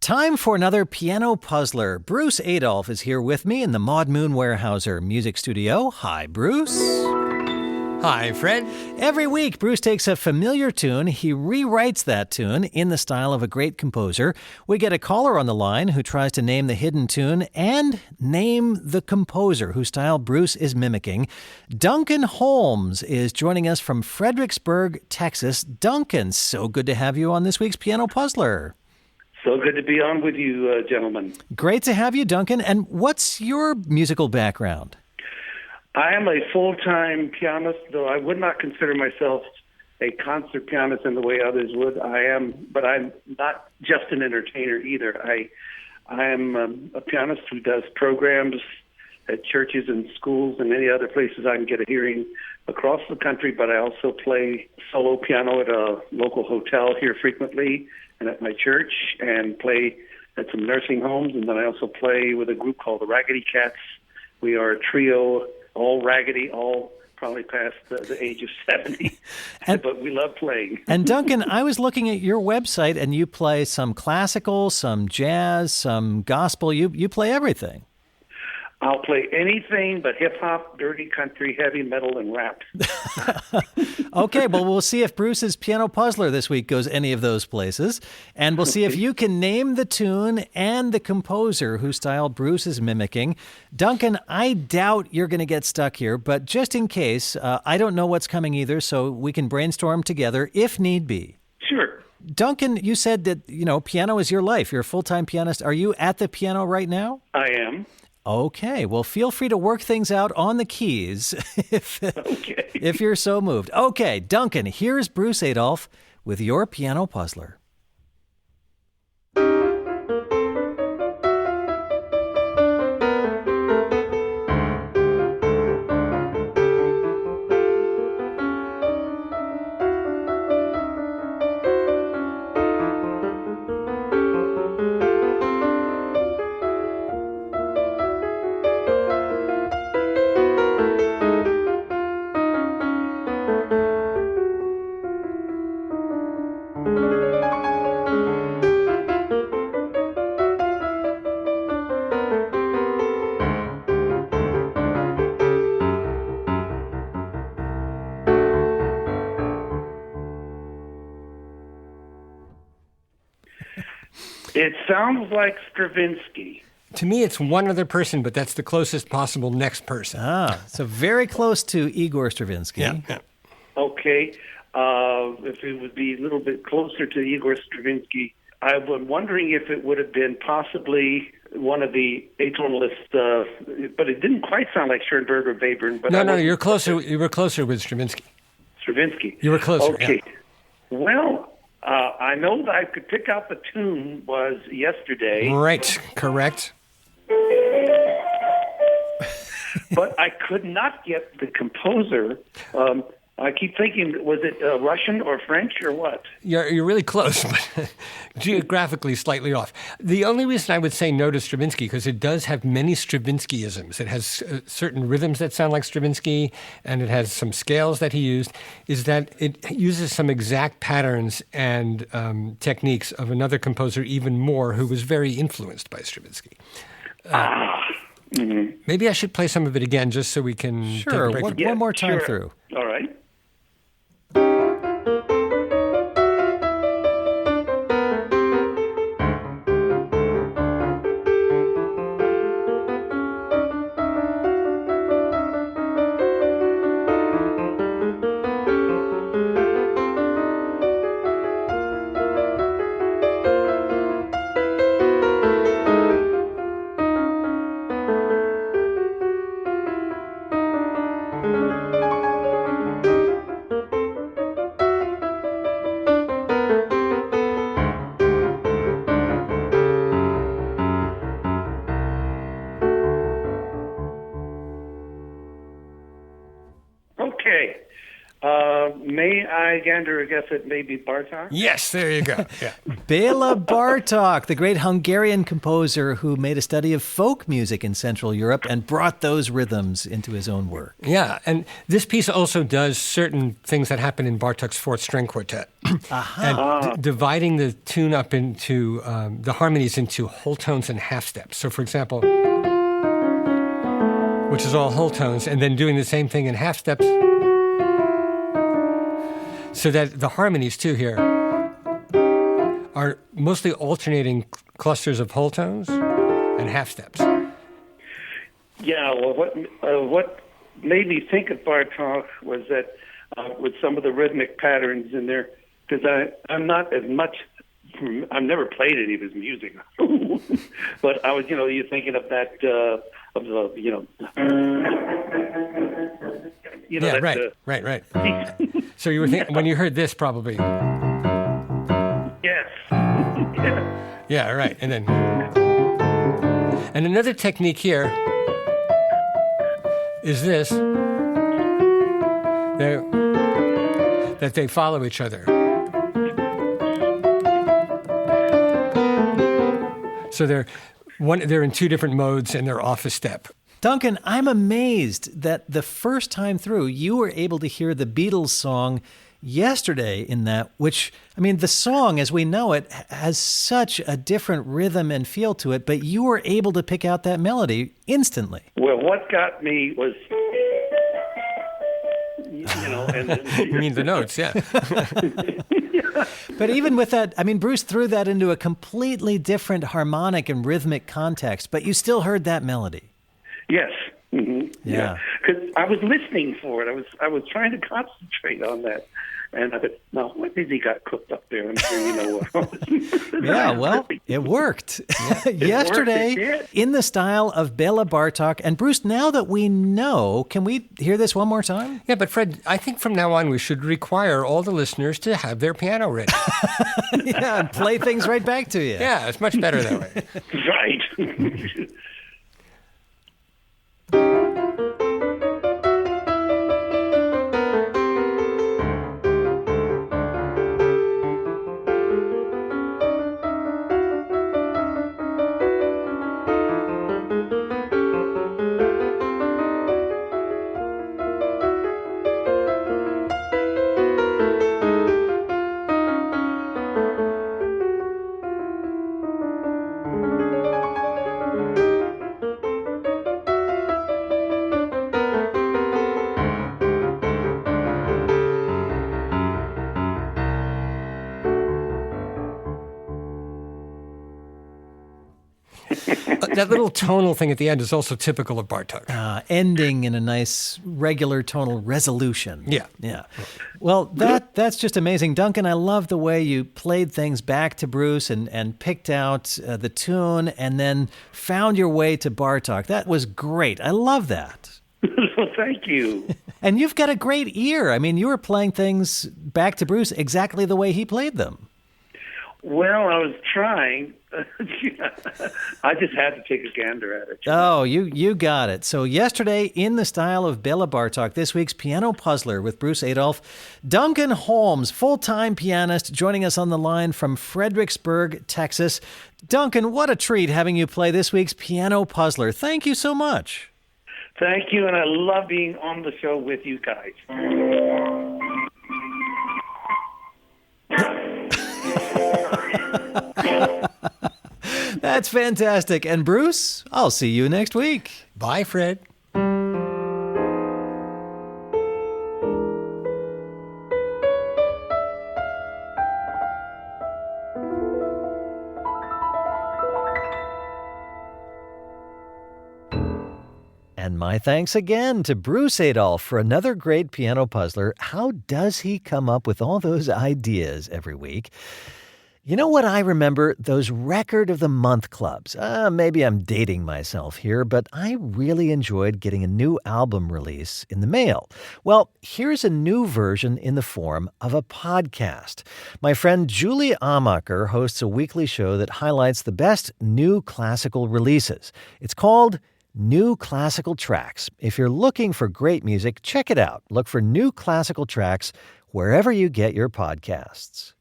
Time for another piano puzzler. Bruce Adolph is here with me in the Maud Moon Warehouser music studio. Hi, Bruce. Hi, Fred. Every week, Bruce takes a familiar tune. He rewrites that tune in the style of a great composer. We get a caller on the line who tries to name the hidden tune and name the composer whose style Bruce is mimicking. Duncan Holmes is joining us from Fredericksburg, Texas. Duncan, so good to have you on this week's Piano Puzzler. So good to be on with you, gentlemen. Great to have you, Duncan. And what's your musical background? I am a full-time pianist, though I would not consider myself a concert pianist in the way others would. But I'm not just an entertainer either. I am a pianist who does programs at churches and schools and many other places I can get a hearing across the country, but I also play solo piano at a local hotel here frequently and at my church, and play at some nursing homes, and then I also play with a group called the Raggedy Cats. We are a trio, all raggedy, all probably past the age of 70, but we love playing. And Duncan, I was looking at your website, and you play some classical, some jazz, some gospel. You play everything. I'll play anything but hip-hop, dirty country, heavy metal, and rap. Okay, well, we'll see if Bruce's Piano Puzzler this week goes any of those places. And we'll see if you can name the tune and the composer whose style Bruce is mimicking. Duncan, I doubt you're going to get stuck here, but just in case, I don't know what's coming either, so we can brainstorm together if need be. Sure. Duncan, you said that, piano is your life. You're a full-time pianist. Are you at the piano right now? I am. Okay, well, feel free to work things out on the keys if you're so moved. Okay, Duncan, here's Bruce Adolph with your Piano Puzzler. It sounds like Stravinsky. To me, it's one other person, but that's the closest possible next person. So very close to Igor Stravinsky. Yeah. Okay. If it would be a little bit closer to Igor Stravinsky, I was wondering if it would have been possibly one of the atonalists, but it didn't quite sound like Schoenberg or Webern. But No, you're closer. You were closer with Stravinsky. Stravinsky. You were closer. Okay. Yeah. Well, I know that I could pick out the tune was Yesterday. Right. Correct. But I could not get the composer. I keep thinking, was it Russian or French or what? You're really close, but geographically slightly off. The only reason I would say no to Stravinsky, because it does have many Stravinskyisms. It has certain rhythms that sound like Stravinsky, and it has some scales that he used, is that it uses some exact patterns and techniques of another composer even more who was very influenced by Stravinsky. Maybe I should play some of it again just so we can take a break. One more time through. All right. I gander a guess at maybe Bartok? Yes, there you go. Yeah. Béla Bartók, the great Hungarian composer who made a study of folk music in Central Europe and brought those rhythms into his own work. Yeah, and this piece also does certain things that happen in Bartók's fourth string quartet. And dividing the tune up into the harmonies into whole tones and half steps. So, for example, which is all whole tones, and then doing the same thing in half steps, so that the harmonies too here are mostly alternating clusters of whole tones and half steps. Yeah, well, what made me think of Bartok was that with some of the rhythmic patterns in there, because I'm not as much, I've never played any of his music, but I was, you're thinking of that, Yeah, right. So you were thinking, when you heard this, probably. Yes. Yeah, right. And another technique here is this, that they follow each other. So they're in two different modes and they're off a step. Duncan, I'm amazed that the first time through you were able to hear the Beatles song Yesterday in that, which, I mean, the song as we know it has such a different rhythm and feel to it, but you were able to pick out that melody instantly. Well, what got me was, You mean the notes, yeah. But even with that, I mean, Bruce threw that into a completely different harmonic and rhythmic context, but you still heard that melody. Yes. Mm-hmm. Yeah. Because I was listening for it. I was trying to concentrate on that. And I thought, no, what has he got cooked up there? I'm sure you know what. Yeah, well, it worked. Yeah. Yesterday, in the style of Béla Bartók. And Bruce, now that we know, can we hear this one more time? Yeah, but Fred, I think from now on we should require all the listeners to have their piano ready. Yeah, and play things right back to you. Yeah, it's much better that way. Right. That little tonal thing at the end is also typical of Bartók. Ending in a nice regular tonal resolution. Yeah. Yeah. Well, that's just amazing. Duncan, I love the way you played things back to Bruce and picked out the tune and then found your way to Bartók. That was great. I love that. Well, thank you. And you've got a great ear. I mean, you were playing things back to Bruce exactly the way he played them. Well, I was trying. I just had to take a gander at it. Oh, you got it. So yesterday, in the style of Béla Bartók, this week's Piano Puzzler with Bruce Adolphe, Duncan Holmes, full-time pianist, joining us on the line from Fredericksburg, Texas. Duncan, what a treat having you play this week's Piano Puzzler. Thank you so much. Thank you, and I love being on the show with you guys. That's fantastic. And Bruce, I'll see you next week. Bye, Fred. And my thanks again to Bruce Adolphe for another great piano puzzler. How does he come up with all those ideas every week? You know what I remember? Those Record of the Month clubs. Maybe I'm dating myself here, but I really enjoyed getting a new album release in the mail. Well, here's a new version in the form of a podcast. My friend Julie Amacher hosts a weekly show that highlights the best new classical releases. It's called New Classical Tracks. If you're looking for great music, check it out. Look for New Classical Tracks wherever you get your podcasts.